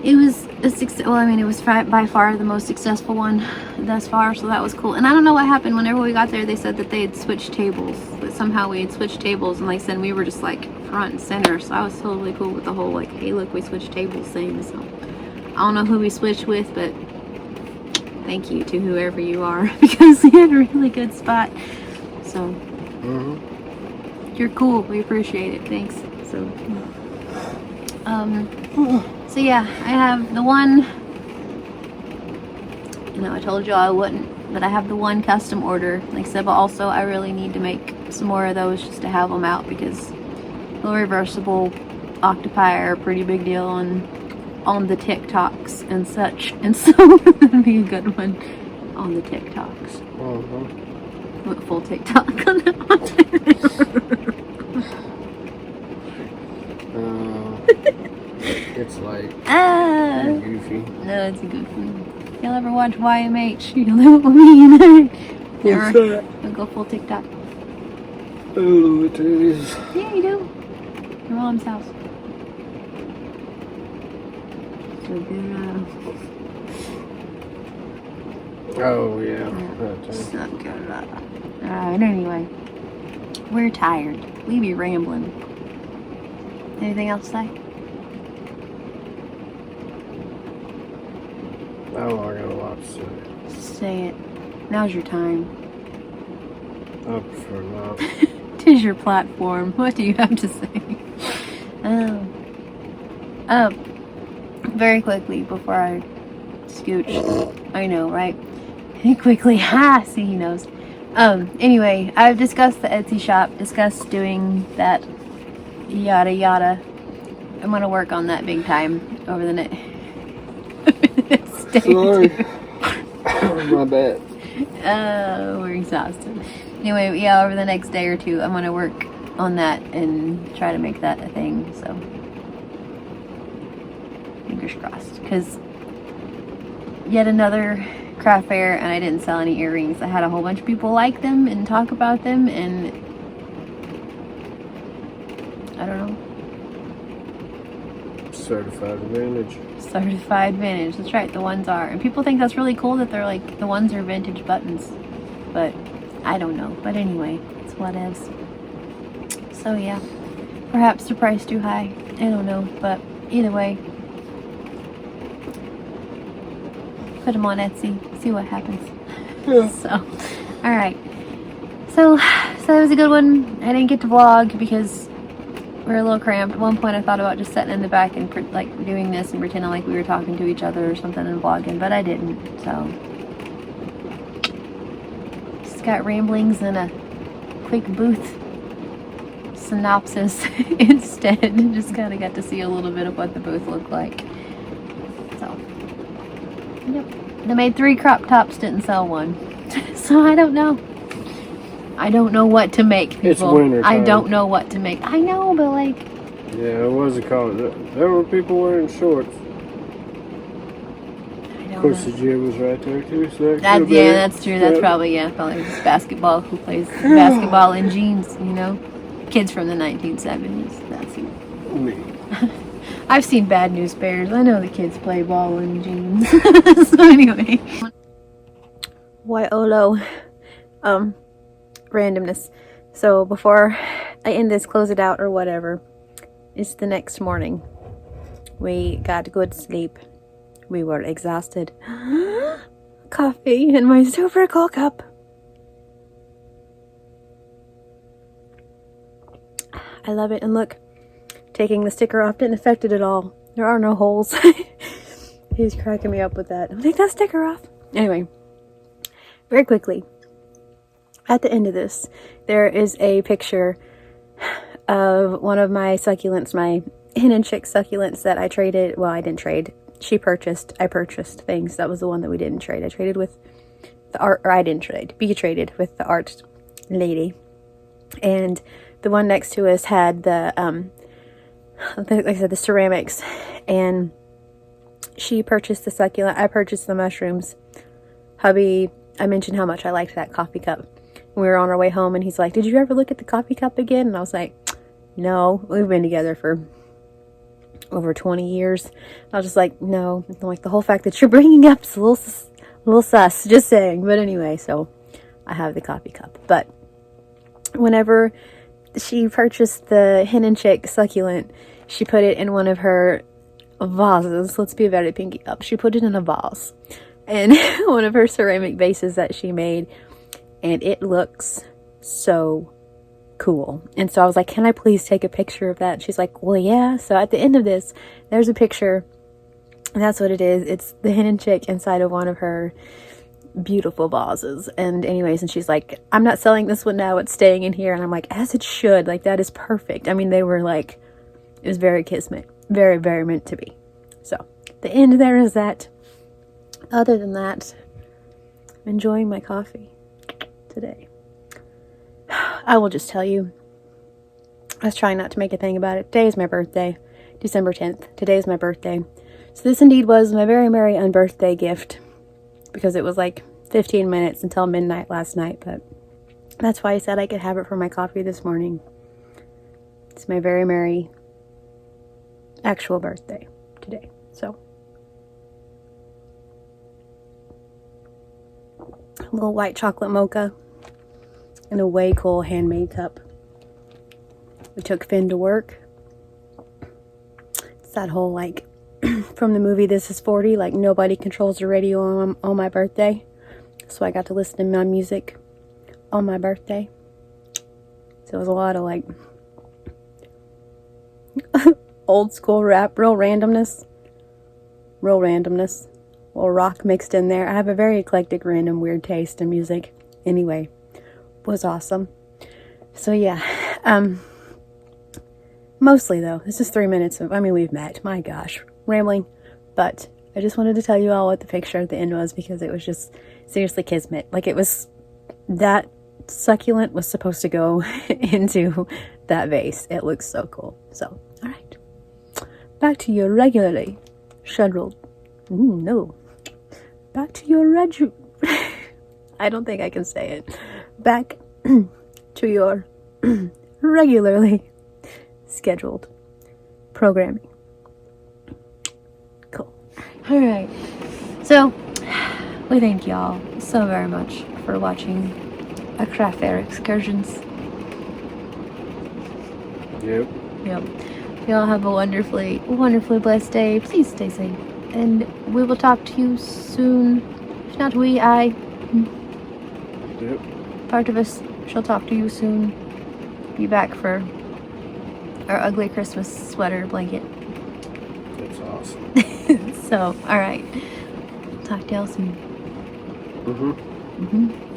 it was a success. Well, I mean, it was by far the most successful one thus far, so that was cool. And I don't know what happened. Whenever we got there, they said that they had switched tables. That somehow we had switched tables, and like I said, we were just like front and center. So I was totally cool with the whole like, hey, look, we switched tables thing. So I don't know who we switched with, but thank you to whoever you are because we had a really good spot. So you're cool. We appreciate it. Thanks. So. So yeah, I have the one, you know, I told you I wouldn't, but I have the one custom order, like I said, but also I really need to make some more of those just to have them out because the reversible octopi are a pretty big deal on the TikToks and such, and so that'd be a good one on the TikToks. What full TikTok on It's like goofy. No, it's a goofy. Y'all ever watch YMH? You'll know what I mean. What's that? We'll go full TikTok. Oh, it is. Yeah, you do. Your mom's house. So good. Oh yeah. So good. Alright, anyway. We're tired. We be rambling. Anything else to say? Oh, I got a lot to say. Say it. Now's your time. I prefer not. 'Tis your platform. What do you have to say? Very quickly before I scooch. I know, right? Quickly. Ha! See, he knows. Anyway, I've discussed the Etsy shop, discussed doing that yada yada. I'm gonna work on that big time over the next day. Sorry. My bad. We're exhausted. Anyway, yeah, over the next day or two, I'm gonna work on that and try to make that a thing, so fingers crossed. Because yet another craft fair and I didn't sell any earrings. I had a whole bunch of people like them and talk about them, and I don't know. Certified vintage. Certified vintage. That's right, the ones are. And people think that's really cool that they're like, the ones are vintage buttons. But I don't know. But anyway, it's whatevs. So yeah. Perhaps the price too high. I don't know. But either way. Put them on Etsy. See what happens. Yeah. So, alright. So that was a good one. I didn't get to vlog because we're a little cramped. At one point I thought about just sitting in the back and like doing this and pretending like we were talking to each other or something and vlogging, but I didn't. So just got ramblings and a quick booth synopsis instead. Just kind of got to see a little bit of what the booth looked like. So, yep. They made 3 crop tops, didn't sell one. So I don't know. I don't know what to make, people. It's winter time. I don't know what to make. I know, but like... Yeah, it was a call. There were people wearing shorts. Of course, the gym was right there, too. So yeah, that's true. That's probably just basketball. Who plays basketball in jeans, you know? Kids from the 1970s. That's who. Me. I've seen Bad News Bears. I know the kids play ball in jeans. So anyway. Why Olo? Randomness. So before I end this, close it out or whatever, it's the next morning. We got good sleep. We were exhausted. Coffee in my super cool cup. I love it. And look, taking the sticker off didn't affect it at all. There are no holes. He's cracking me up with that. Take that sticker off. Anyway, very quickly. At the end of this, there is a picture of one of my succulents, my hen and chick succulents that I traded. Well, I didn't trade. She purchased. I purchased things. That was the one that we didn't trade. I traded with the art, or I didn't trade. Be traded with the art lady. And the one next to us had the, like I said, the ceramics. And she purchased the succulent. I purchased the mushrooms. Hubby, I mentioned how much I liked that coffee cup. We were on our way home and he's like, did you ever look at the coffee cup again? And I was like, no, we've been together for over 20 years. I was just like, no. I'm like, the whole fact that you're bringing up is a little sus, just saying. But anyway, so I have the coffee cup. But whenever she purchased the hen and chick succulent, she put it in one of her vases. Let's be very pinky up. She put it in a vase. And one of her ceramic vases that she made. And it looks so cool. And so I was like, can I please take a picture of that? And she's like, well, yeah. So at the end of this, there's a picture. And that's what it is. It's the hen and chick inside of one of her beautiful vases. And anyways, and she's like, I'm not selling this one now. It's staying in here. And I'm like, as it should. Like, that is perfect. I mean, they were like, it was very kismet. Very, very meant to be. So the end there is that. Other than that, I'm enjoying my coffee today. I will just tell you, I was trying not to make a thing about it. Today is my birthday, December 10th. Today is my birthday. So this indeed was my very merry unbirthday gift, because it was like 15 minutes until midnight last night, but that's why I said I could have it for my coffee this morning. It's my very merry actual birthday today. So a little white chocolate mocha in a way cool handmade cup. We took Finn to work. It's that whole, like, from the movie This Is 40, like, nobody controls the radio on my birthday. So I got to listen to my music on my birthday. So it was a lot of, like, old school rap, real randomness. Little rock mixed in there. I have a very eclectic, random, weird taste in music. Anyway, was awesome. So yeah, mostly though, this is 3 minutes of, we've met, my gosh, rambling, but I just wanted to tell you all what the picture at the end was, because it was just seriously kismet. Like, it was, that succulent was supposed to go into that vase. It looks so cool. So, all right, back to your regularly scheduled, back to your I don't think I can say it. Back to your regularly scheduled programming. Cool. All right. So, we thank y'all so very much for watching a craft fair excursions. Yep. Y'all have a wonderfully, wonderfully blessed day. Please stay safe. And we will talk to you soon. If not we, I. Yep. Part of us shall talk to you soon. Be back for our ugly Christmas sweater blanket. That's awesome. So, alright. Talk to y'all soon. Mm-hmm.